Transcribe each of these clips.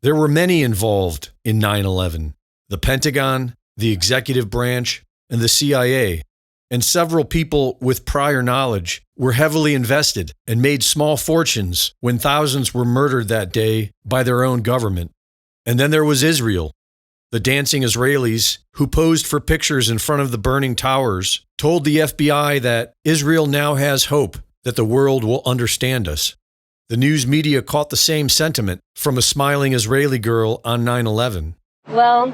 There were many involved in 9/11: the Pentagon, the executive branch, and the CIA, and several people with prior knowledge were heavily invested and made small fortunes when thousands were murdered that day by their own government. And then there was Israel. The dancing Israelis, who posed for pictures in front of the burning towers, told the FBI that Israel now has hope that the world will understand us. The news media caught the same sentiment from a smiling Israeli girl on 9/11. Well,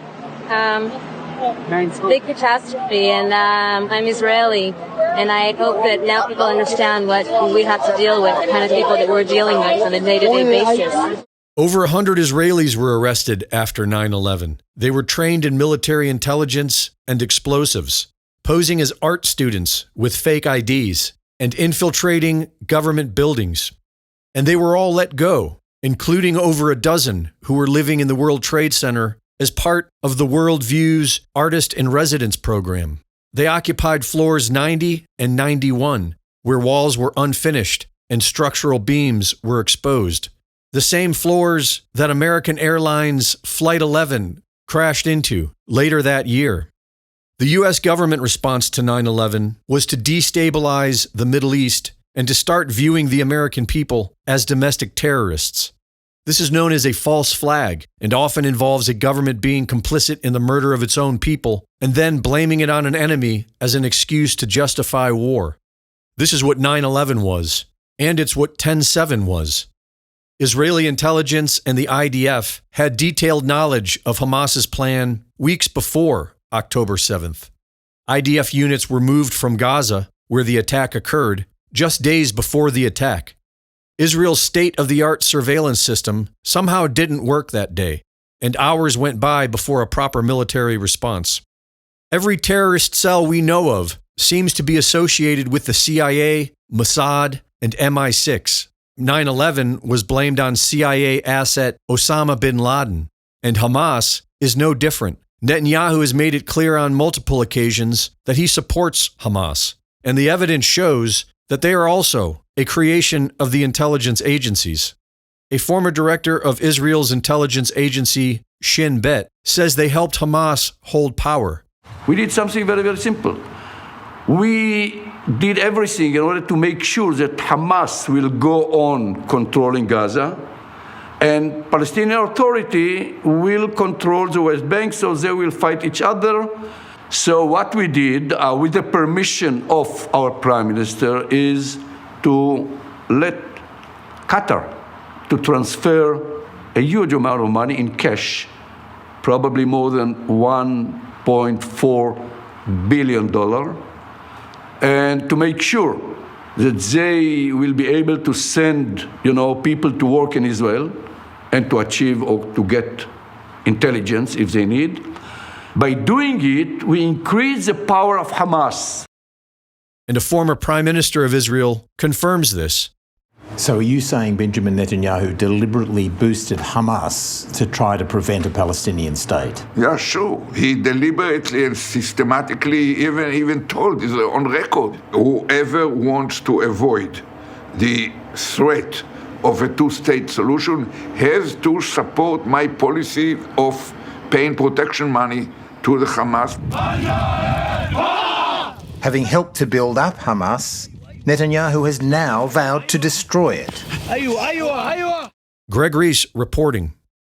big catastrophe, and I'm Israeli, and I hope that now people understand what we have to deal with, the kind of people that we're dealing with on a day-to-day basis. Over 100 Israelis were arrested after 9/11. They were trained in military intelligence and explosives, posing as art students with fake IDs and infiltrating government buildings. And they were all let go, including over a dozen who were living in the World Trade Center as part of the World Views Artist in Residence program. They occupied floors 90 and 91, where walls were unfinished and structural beams were exposed. The same floors that American Airlines Flight 11 crashed into later that year. The U.S. government response to 9/11 was to destabilize the Middle East and to start viewing the American people as domestic terrorists. This is known as a false flag and often involves a government being complicit in the murder of its own people and then blaming it on an enemy as an excuse to justify war. This is what 9/11 was, and it's what 10/7 was. Israeli intelligence and the IDF had detailed knowledge of Hamas's plan weeks before October 7th. IDF units were moved from Gaza, where the attack occurred, just days before the attack. Israel's state-of-the-art surveillance system somehow didn't work that day, and hours went by before a proper military response. Every terrorist cell we know of seems to be associated with the CIA, Mossad, and MI6. 9/11 was blamed on CIA asset Osama bin Laden, and Hamas is no different. Netanyahu has made it clear on multiple occasions that he supports Hamas, and the evidence shows that they are also a creation of the intelligence agencies. A former director of Israel's intelligence agency, Shin Bet, says they helped Hamas hold power. We did something very, very simple. We did everything in order to make sure that Hamas will go on controlling Gaza, and Palestinian Authority will control the West Bank, so they will fight each other. So what we did, with the permission of our Prime Minister, is to let Qatar to transfer a huge amount of money in cash, probably more than $1.4 billion, and to make sure that they will be able to send, people to work in Israel and to achieve or to get intelligence if they need. By doing it, we increase the power of Hamas. And a former prime minister of Israel confirms this. So are you saying Benjamin Netanyahu deliberately boosted Hamas to try to prevent a Palestinian state? Yeah, sure. He deliberately and systematically even told, is on record, whoever wants to avoid the threat of a two-state solution has to support my policy of paying protection money to the Hamas. Having helped to build up Hamas, Netanyahu has now vowed to destroy it. Greg Reese reporting.